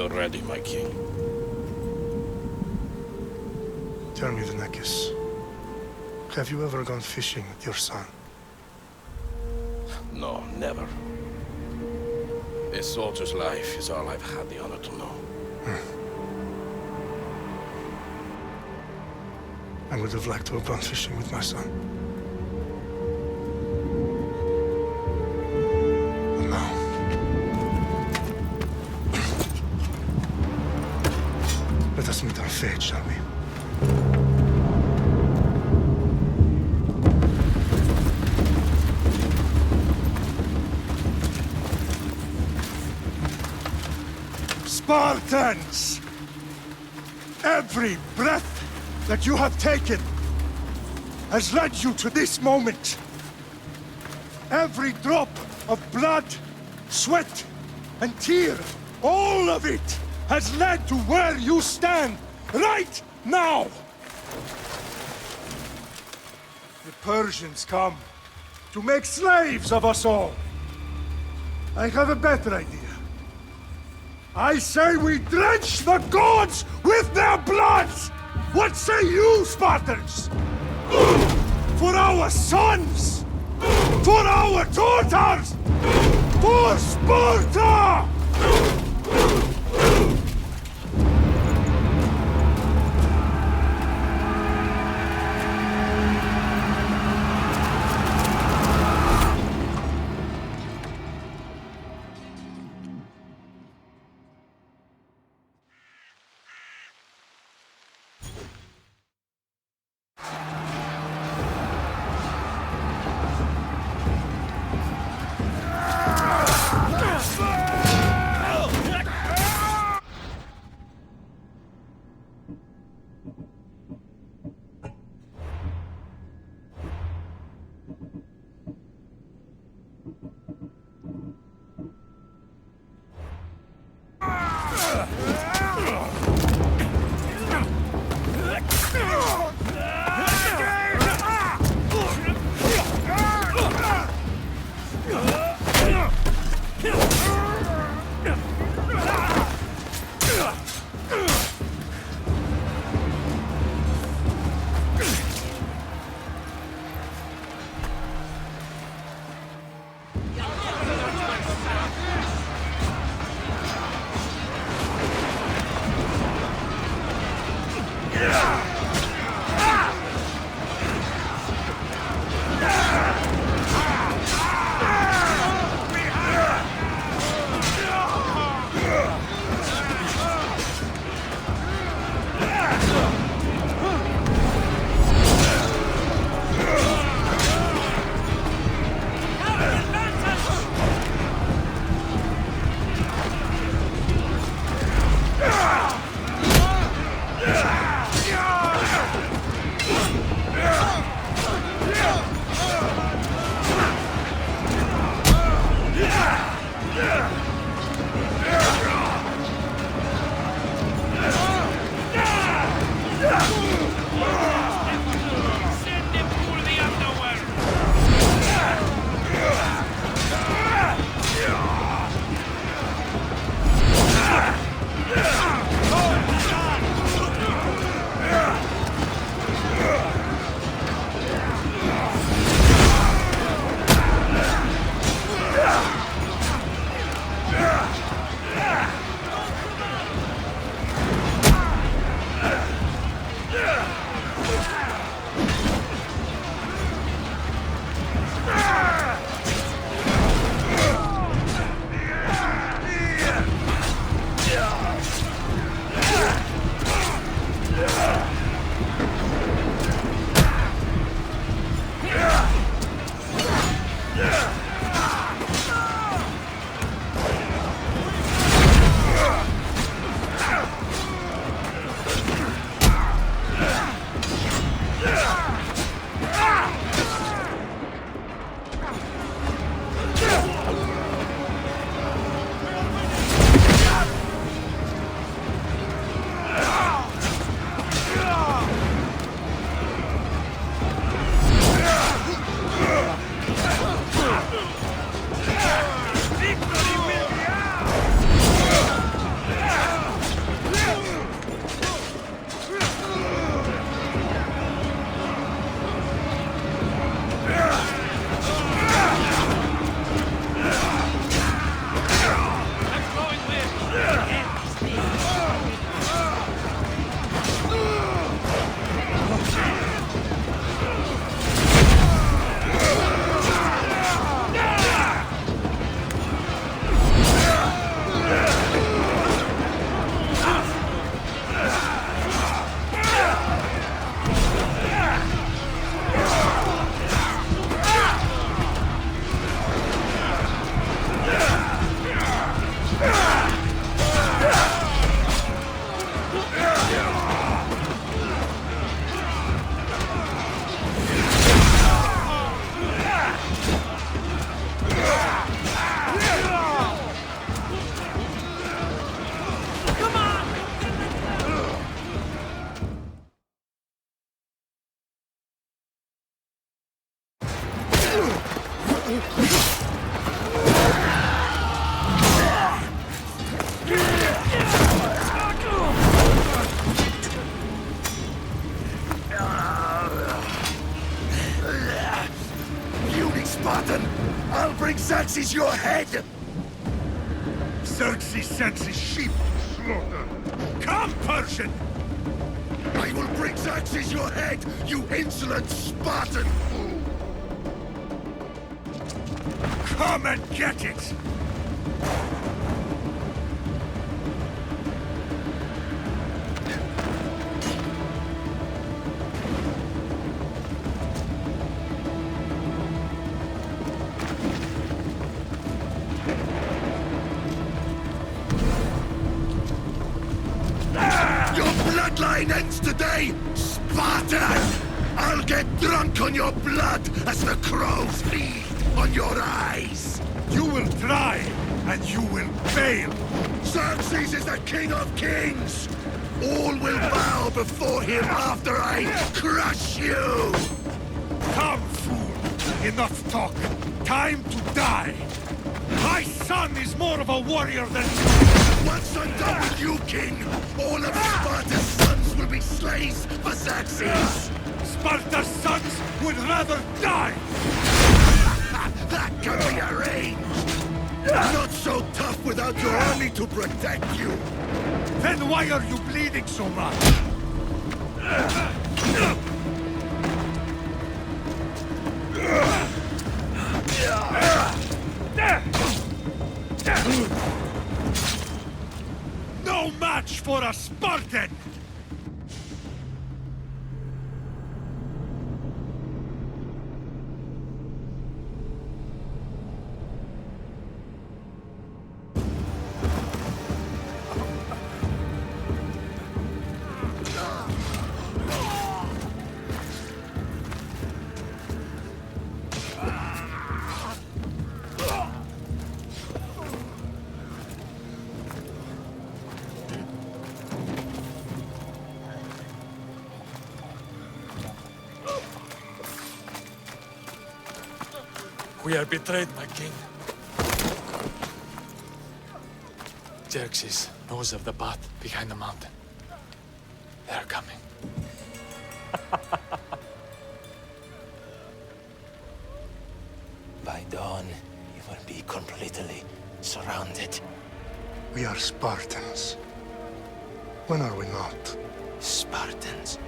are ready, my king. Tell me, Alexios, have you ever gone fishing with your son? No, never. A soldier's life is all I've had the honor to know. I would have liked to have gone fishing with my son. But now... Let us meet our fate, shall we? Spartans! Every breath that you have taken has led you to this moment. Every drop of blood, sweat, and tear, all of it has led to where you stand right now. The Persians come to make slaves of us all. I have a better idea. I say we drench the gods with their bloods! What say you, Spartans? For our sons! For our daughters! For Sparta! Puny Spartan! I'll bring Xerxes your head! Xerxes sends his sheep to slaughter. Come, Persian! I will bring Xerxes your head, you insolent Spartan fool! Come and get it! Bloodline ends today, Spartan! I'll get drunk on your blood as the crows feed on your eyes! You will try, and you will fail! Xerxes is the king of kings! All will bow before him after I crush you! Come, fool! Enough talk! Time to die! My son is more of a warrior than you! Once I'm done with you, king, all of Sparta's sons will be slaves for Xerxes! Sparta's sons would rather die! That can be arranged! Not so tough without your army to protect you! Then why are you bleeding so much? No match for a Spartan! We are betrayed, my king. Xerxes knows of the path behind the mountain. They are coming. By dawn, you will be completely surrounded. We are Spartans. When are we not? Spartans.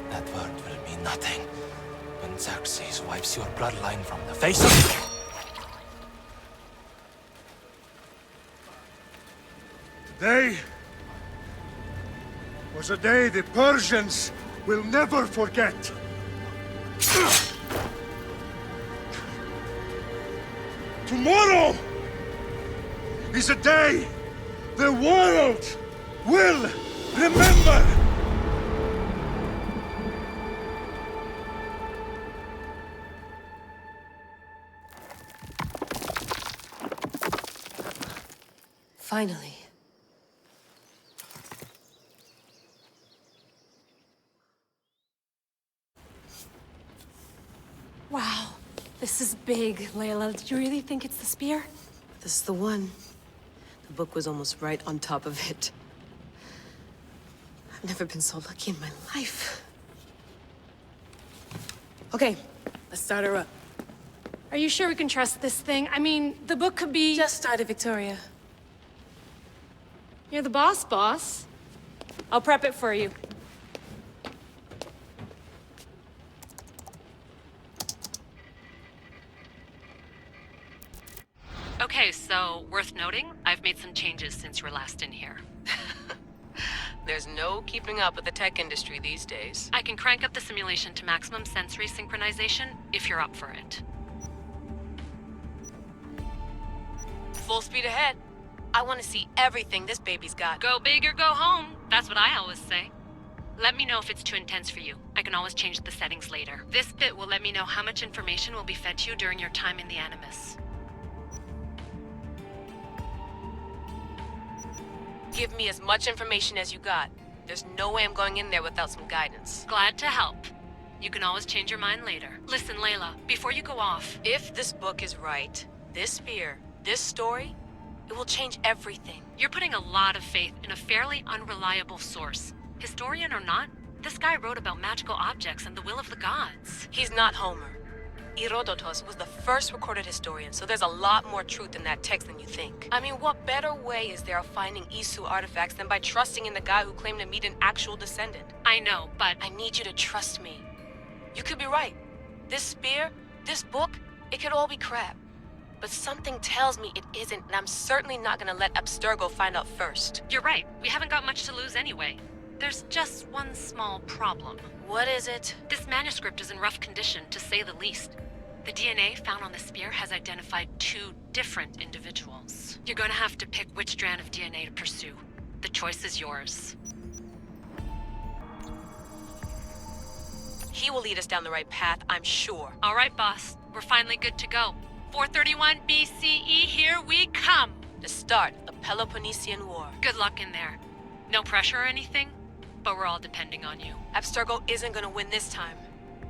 That word will mean nothing when Xerxes wipes your bloodline from the face of... Today was a day the Persians will never forget. Tomorrow is a day the world will remember. Finally. Wow, this is big, Layla. Did you really think it's the spear? This is the one. The book was almost right on top of it. I've never been so lucky in my life. Okay, let's start her up. Are you sure we can trust this thing? I mean, the book could be... Just started, Victoria. You're the boss. I'll prep it for you. Okay, so worth noting, I've made some changes since you were last in here. There's no keeping up with the tech industry these days. I can crank up the simulation to maximum sensory synchronization if you're up for it. Full speed ahead. I want to see everything this baby's got. Go big or go home. That's what I always say. Let me know if it's too intense for you. I can always change the settings later. This bit will let me know how much information will be fed to you during your time in the Animus. Give me as much information as you got. There's no way I'm going in there without some guidance. Glad to help. You can always change your mind later. Listen, Layla, before you go off... If this book is right, this spear, this story, it will change everything. You're putting a lot of faith in a fairly unreliable source. Historian or not, this guy wrote about magical objects and the will of the gods. He's not Homer. Herodotus was the first recorded historian, so there's a lot more truth in that text than you think. I mean, what better way is there of finding Isu artifacts than by trusting in the guy who claimed to meet an actual descendant? I know, but... I need you to trust me. You could be right. This spear, this book, it could all be crap. But something tells me it isn't, and I'm certainly not gonna let Abstergo find out first. You're right. We haven't got much to lose anyway. There's just one small problem. What is it? This manuscript is in rough condition, to say the least. The DNA found on the spear has identified 2 different individuals. You're gonna have to pick which strand of DNA to pursue. The choice is yours. He will lead us down the right path, I'm sure. All right, boss. We're finally good to go. 431 BCE, here we come! The start of the Peloponnesian War. Good luck in there. No pressure or anything, but we're all depending on you. Abstergo isn't gonna win this time.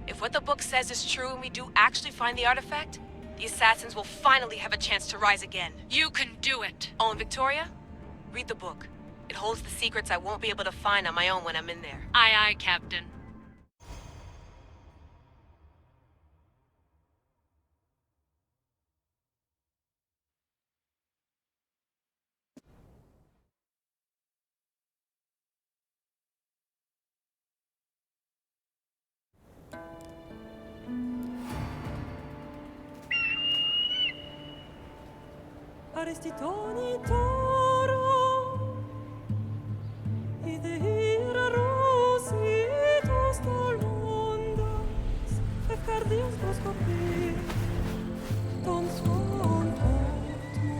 If what the book says is true and we do actually find the artifact, the assassins will finally have a chance to rise again. You can do it! Oh, and Victoria? Read the book. It holds the secrets I won't be able to find on my own when I'm in there. Aye, aye, Captain. Aristitoni toro, idehira rositos dolondas, efcardios proscopir, ton svon potmo.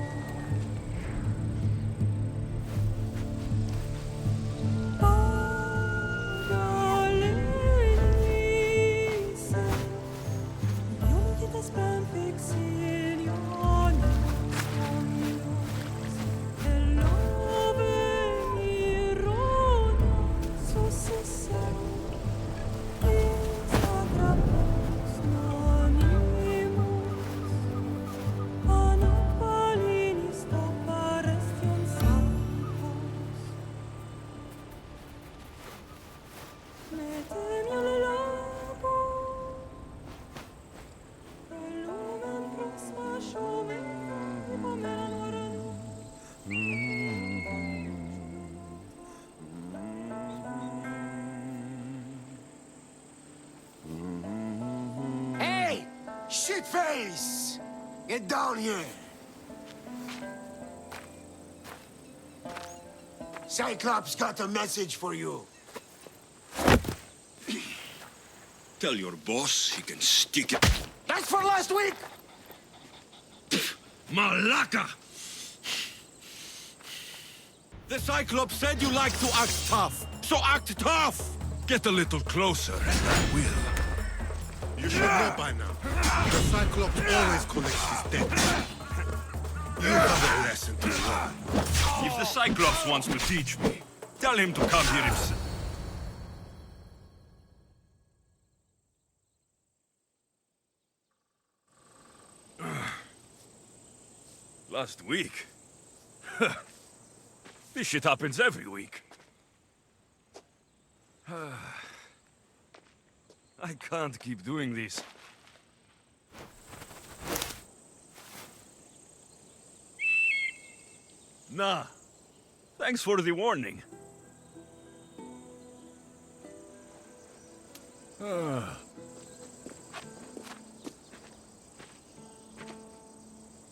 Pagalenise, ionitas ben fixinione. Shitface! Get down here! Cyclops got a message for you. Tell your boss he can stick it. That's for last week! Malaka! The Cyclops said you like to act tough, so act tough! Get a little closer and I will. You should know by now. The Cyclops always collects his debt. You have a lesson to learn. If the Cyclops wants to teach me, tell him to come here himself. Last week? This shit happens every week. I can't keep doing this. Nah. Thanks for the warning.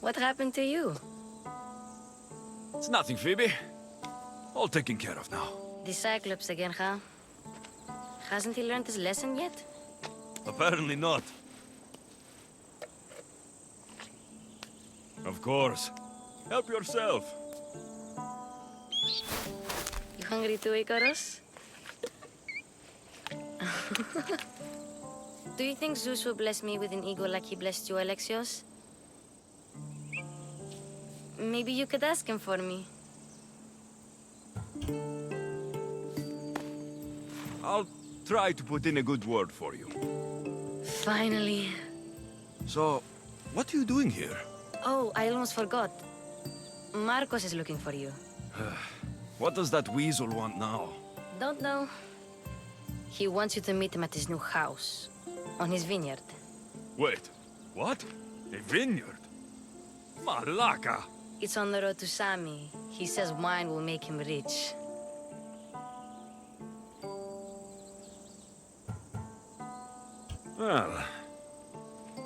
What happened to you? It's nothing, Phoebe. All taken care of now. The Cyclops again, huh? Hasn't he learned his lesson yet? Apparently not. Of course. Help yourself. You hungry too, Icarus? Do you think Zeus will bless me with an ego like he blessed you, Alexios? Maybe you could ask him for me. I'll try to put in a good word for you. Finally. So, what are you doing here? Oh, I almost forgot. Marcos is looking for you. What does that weasel want now? Don't know. He wants you to meet him at his new house. On his vineyard. Wait, what? A vineyard? Malaka! It's on the road to Sami. He says wine will make him rich. Well,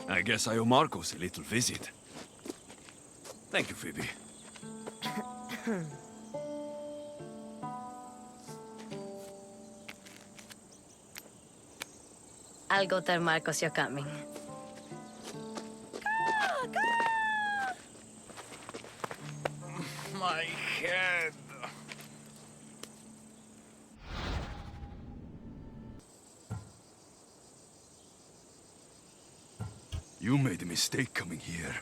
I guess I owe Marcos a little visit. Thank you, Phoebe. I'll go tell Marcos you're coming. My head. You made a mistake coming here.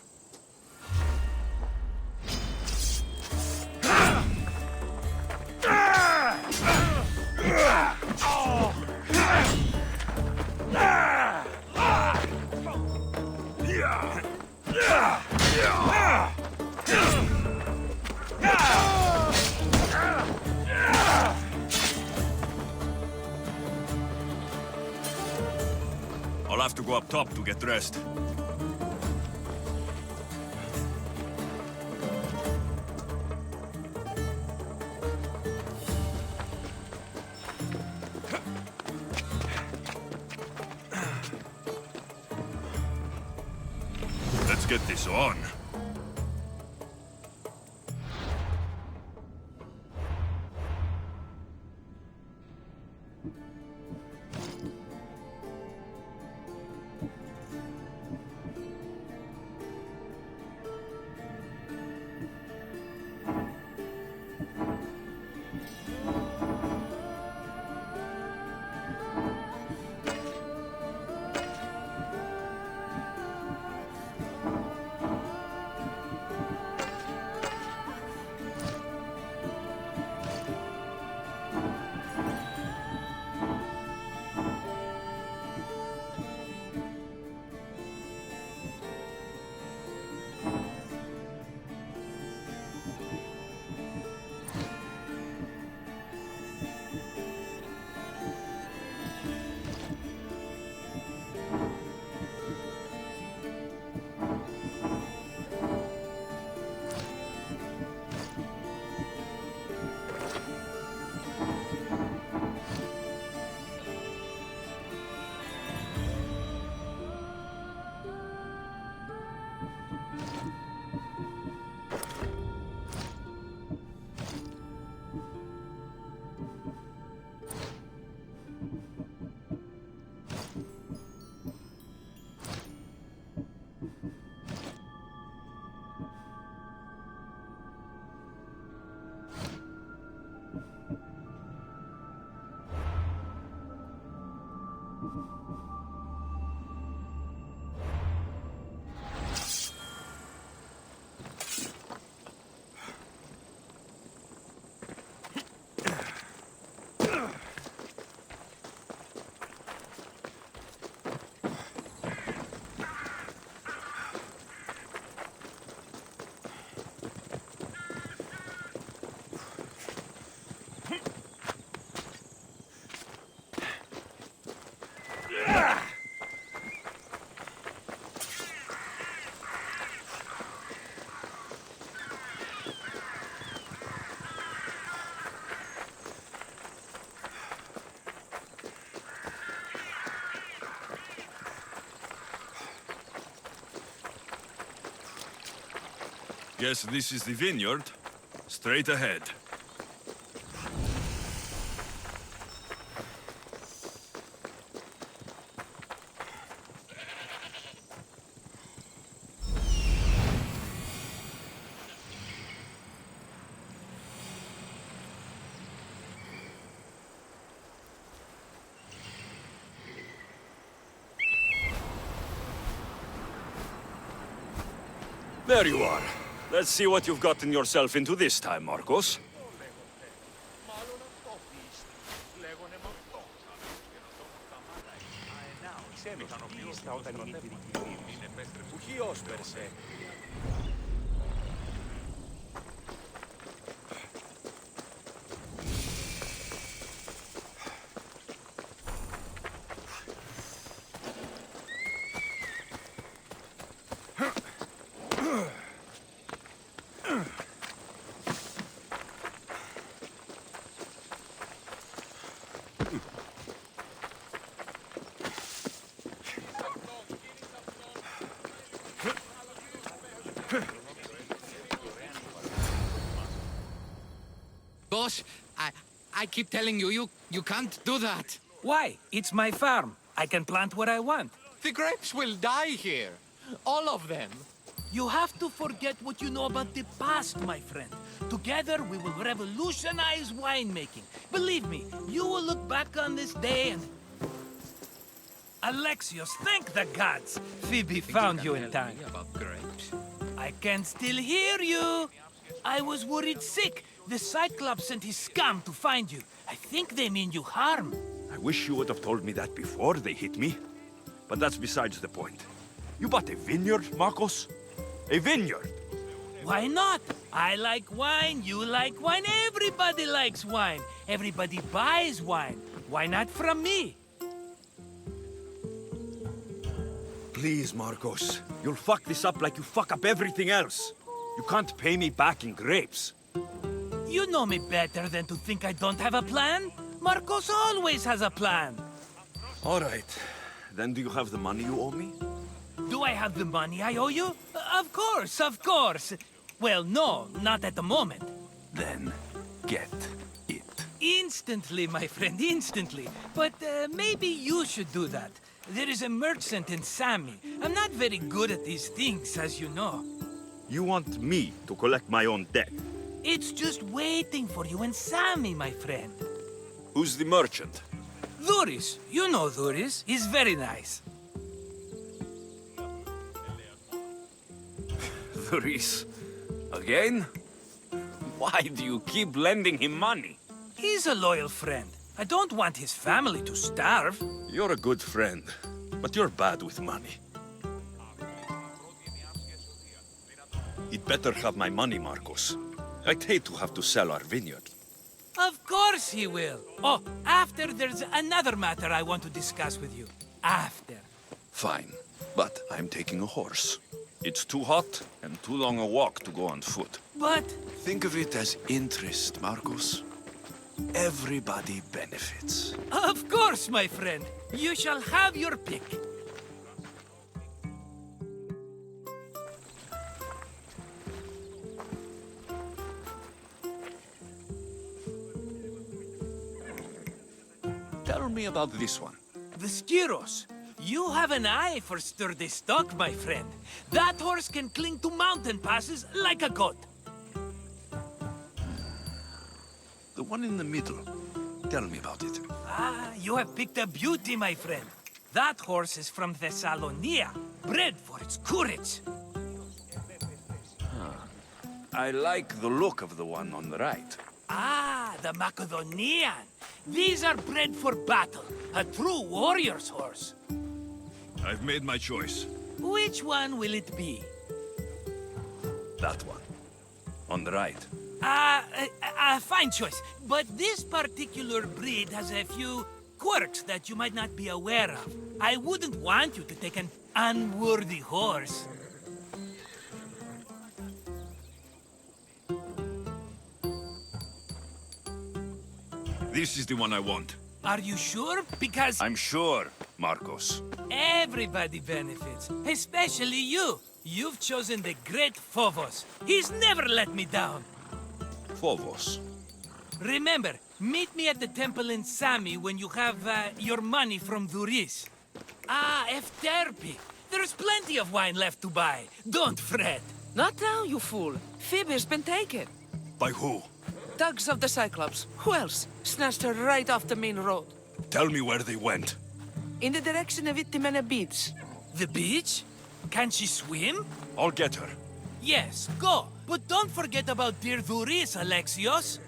I'll have to go up top to get dressed. Let's get this on. Guess this is the vineyard. Straight ahead. There you are. Let's see what you've gotten yourself into this time, Marcos. Boss, I keep telling you, you can't do that. Why? It's my farm. I can plant what I want. The grapes will die here. All of them. You have to forget what you know about the past, my friend. Together, we will revolutionize winemaking. Believe me, you will look back on this day and... Alexios, thank the gods! Phoebe found you in time. About grapes? I can still hear you! I was worried sick. The Cyclops sent his scum to find you. I think they mean you harm. I wish you would have told me that before they hit me. But that's besides the point. You bought a vineyard, Marcos? A vineyard? Why not? I like wine, you like wine, everybody likes wine. Everybody buys wine. Why not from me? Please, Marcos. You'll fuck this up like you fuck up everything else. You can't pay me back in grapes. You know me better than to think I don't have a plan. Marcos always has a plan. All right. Then do you have the money you owe me? Do I have the money I owe you? Of course, of course. Well, no, not at the moment. Then get it. Instantly, my friend, instantly. But maybe you should do that. There is a merchant in Sami. I'm not very good at these things, as you know. You want me to collect my own debt? It's just waiting for you in Sami, my friend. Who's the merchant? Dhuris. You know Dhuris. He's very nice. Dhuris? Again? Why do you keep lending him money? He's a loyal friend. I don't want his family to starve. You're a good friend, but you're bad with money. He'd better have my money, Marcos. I'd hate to have to sell our vineyard. Of course he will. Oh, after there's another matter I want to discuss with you. After. Fine, but I'm taking a horse. It's too hot and too long a walk to go on foot. But... Think of it as interest, Marcos. Everybody benefits. Of course, my friend. You shall have your pick. Tell me about this one. The Skiros. You have an eye for sturdy stock, my friend. That horse can cling to mountain passes like a goat. The one in the middle. Tell me about it. Ah, you have picked a beauty, my friend. That horse is from Thessalonia, bred for its courage. I like the look of the one on the right. Ah, the Macedonian. These are bred for battle, a true warrior's horse. I've made my choice. Which one will it be? That one. On the right. Fine choice. But this particular breed has a few quirks that you might not be aware of. I wouldn't want you to take an unworthy horse. This is the one I want. Are you sure? Because... I'm sure, Marcos. Everybody benefits, especially you. You've chosen the great Phobos. He's never let me down. Phobos. Remember, meet me at the temple in Sami when you have your money from Dhuris. Ah, Efterpi. There's plenty of wine left to buy. Don't fret. Not now, you fool. Phoebe's been taken. By who? Thugs of the Cyclops. Who else? Snatched her right off the main road. Tell me where they went. In the direction of Itimena Beach. The beach? Can she swim? I'll get her. Yes, go. But don't forget about dear Dhuris, Alexios.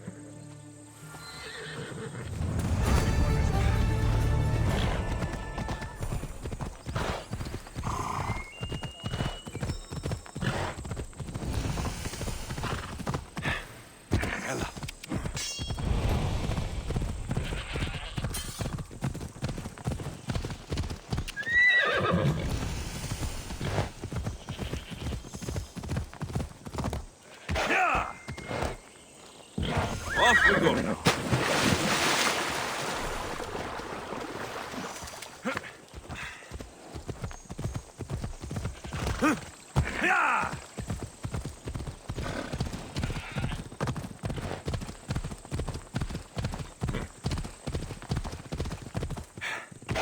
Off we go now.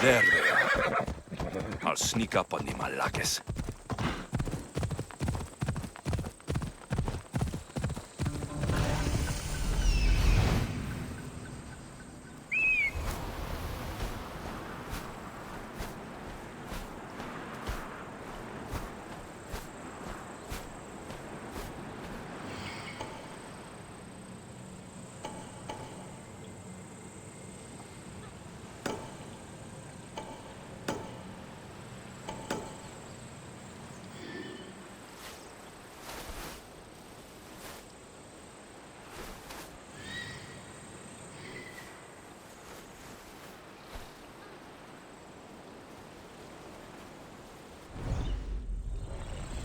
There they are. I'll sneak up on the Malakes.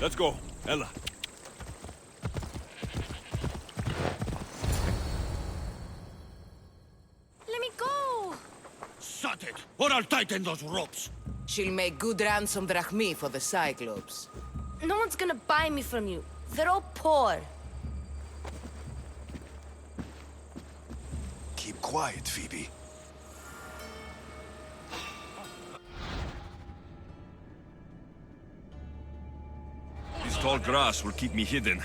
Let's go, Ella. Let me go! Shut it, or I'll tighten those ropes. She'll make good ransom drachmi for the Cyclops. No one's gonna buy me from you. They're all poor. Keep quiet, Phoebe. This tall grass will keep me hidden.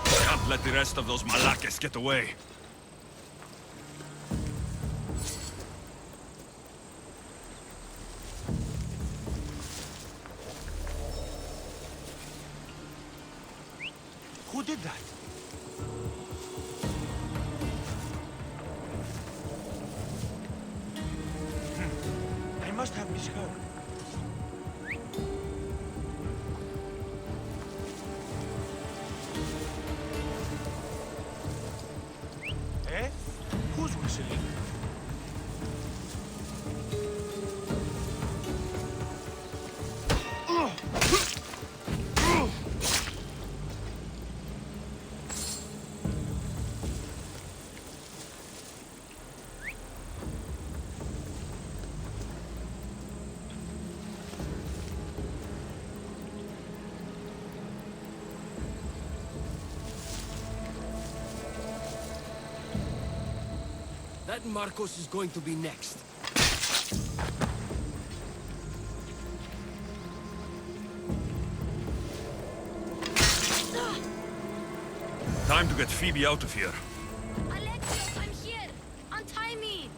Can't let the rest of those Malakes get away. Who did that? I must have misheard. Eh? Who's whistling? That Marcos is going to be next. Time to get Phoebe out of here. Alexios, I'm here! Untie me!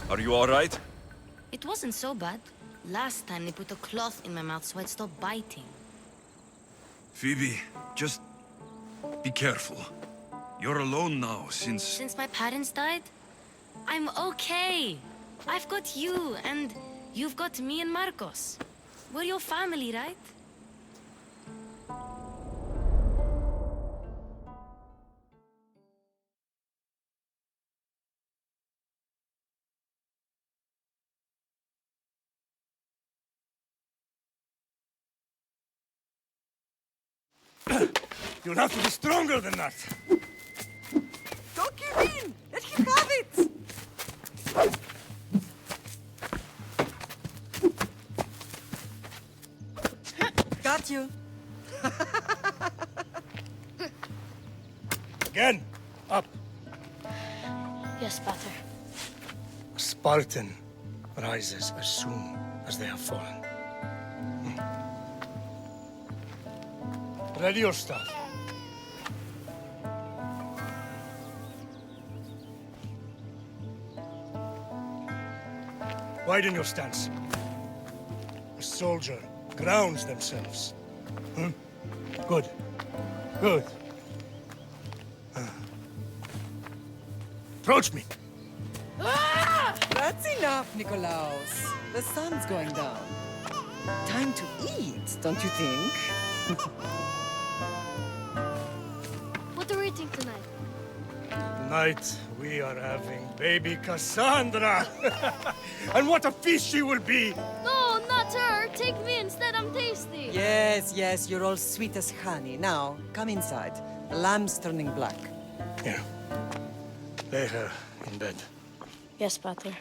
Are you all right? It wasn't so bad. Last time they put a cloth in my mouth so I'd stop biting. Phoebe, just be careful. You're alone now since... Since my parents died? I'm okay. I've got you, and you've got me and Marcos. We're your family, right? You'll have to be stronger than that. Don't give in! Let him have it! Got you. Again! Up! Yes, Pater. A Spartan rises as soon as they have fallen. Ready your staff. Widen your stance. A soldier grounds themselves. Good. Good. Approach me. That's enough, Nikolaos. The sun's going down. Time to eat, don't you think? What are we eating tonight? Tonight, we are having baby Kassandra. And what a feast she will be! No, not her! Take me instead, I'm tasty! Yes, yes, you're all sweet as honey. Now, come inside. The lamb's turning black. Here. Lay her in bed. Yes, Pater.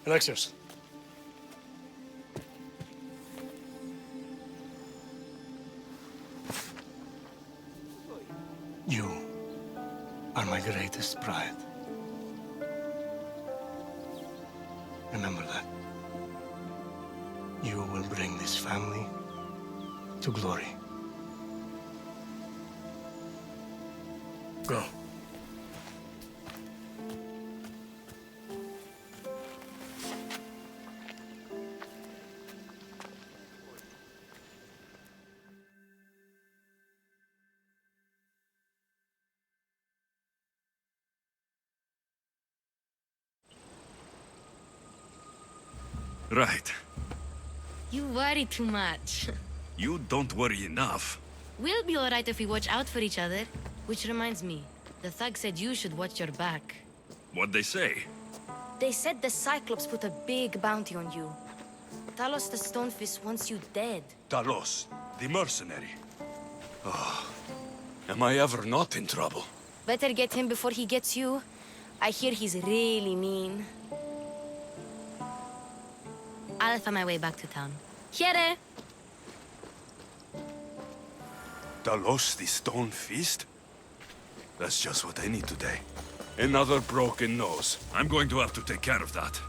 Alexios. You are my greatest pride. Remember that. You will bring this family to glory. Go. Right. You worry too much. You don't worry enough. We'll be alright if we watch out for each other. Which reminds me, the thug said you should watch your back. What'd they say? They said the Cyclops put a big bounty on you. Talos the Stonefist wants you dead. Talos, the mercenary. Oh, am I ever not in trouble? Better get him before he gets you. I hear he's really mean. I'll find my way back to town. Here! Talos, the stone fist? That's just what I need today. Another broken nose. I'm going to have to take care of that.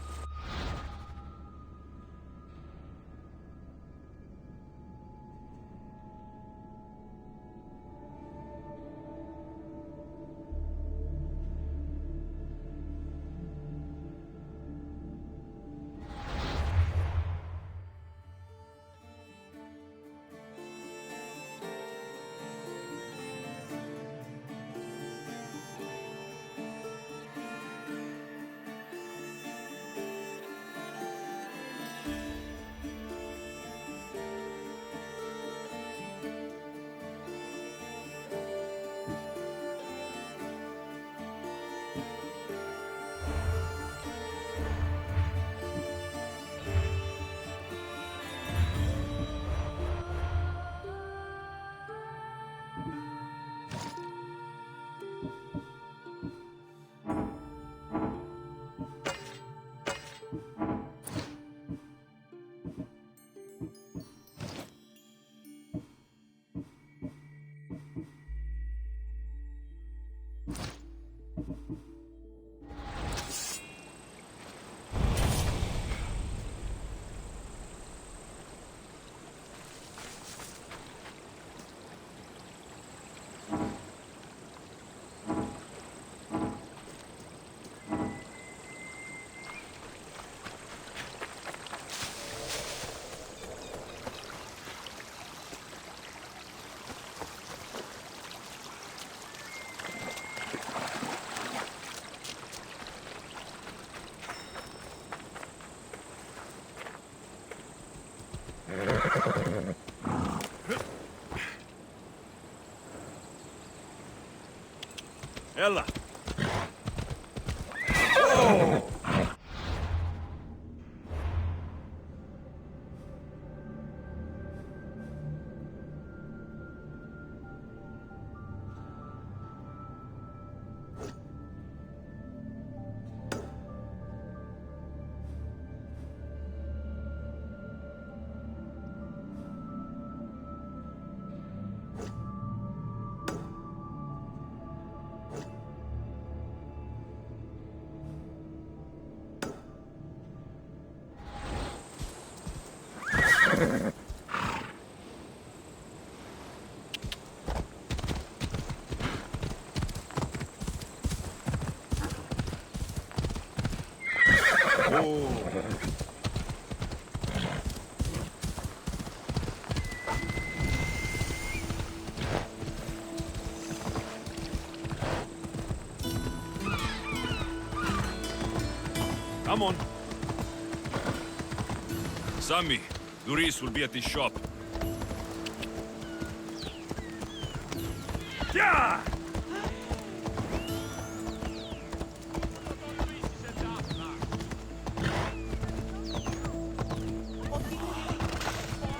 Ella! Oh! come on. Sami, Duris will be at the shop. Yeah!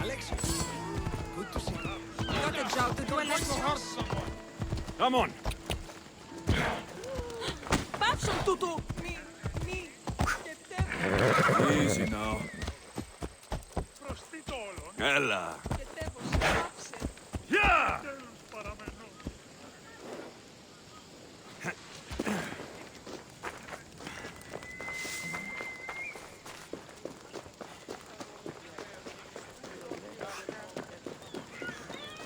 Alexios, good to see you. Got a job to do, Alexios. Come on. Πάψον τούτο! Easy now. Ella. Yeah!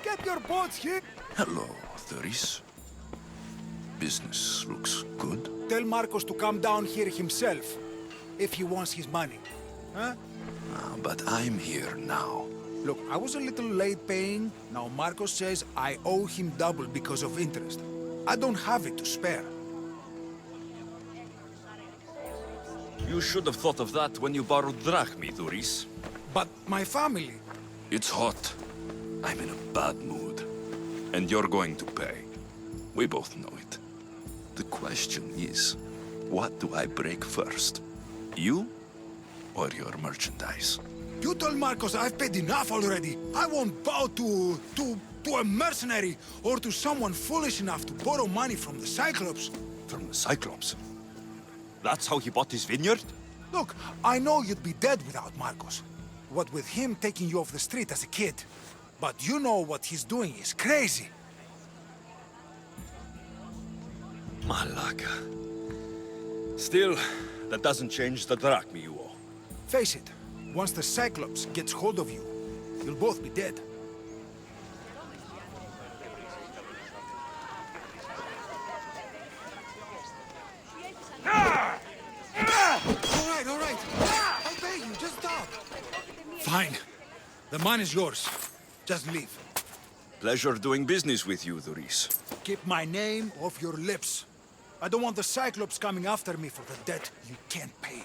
Get your boats here! Hello, Thuris. Business looks good. Tell Marcos to come down here himself, if he wants his money. Huh? But I'm here now. Look, I was a little late paying. Now Marcos says I owe him double because of interest. I don't have it to spare. You should have thought of that when you borrowed drachmi, Duris. But my family... It's hot. I'm in a bad mood. And you're going to pay. We both know it. The question is, what do I break first? You or your merchandise? You told Marcos I've paid enough already. I won't bow to a mercenary or to someone foolish enough to borrow money from the Cyclops. From the Cyclops? That's how he bought his vineyard? Look, I know you'd be dead without Marcos. What with him taking you off the street as a kid. But you know what he's doing is crazy. Malaka. Still, that doesn't change the drachmi you owe. Face it, once the Cyclops gets hold of you, you'll both be dead. All right. I'll pay you, just stop. Fine. The money's yours. Just leave. Pleasure doing business with you, Duris. Keep my name off your lips. I don't want the Cyclops coming after me for the debt you can't pay.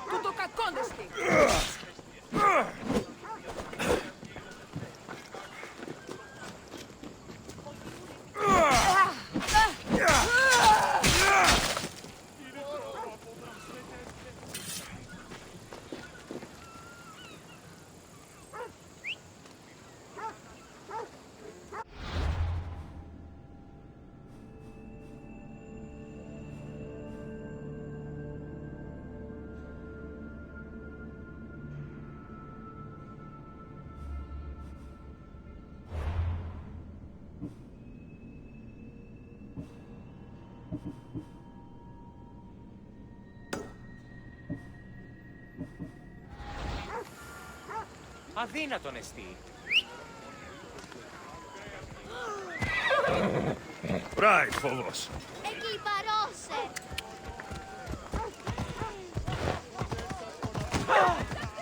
Τούτο κακόντεστη! Αδύνατον εστί. Right, φόβος. Εκεί παρώσε!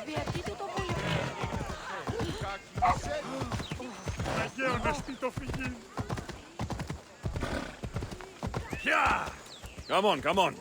Διατείτε το πολύ. Αιγαίον εστί το φυγήν. Yeah! Come on, come on.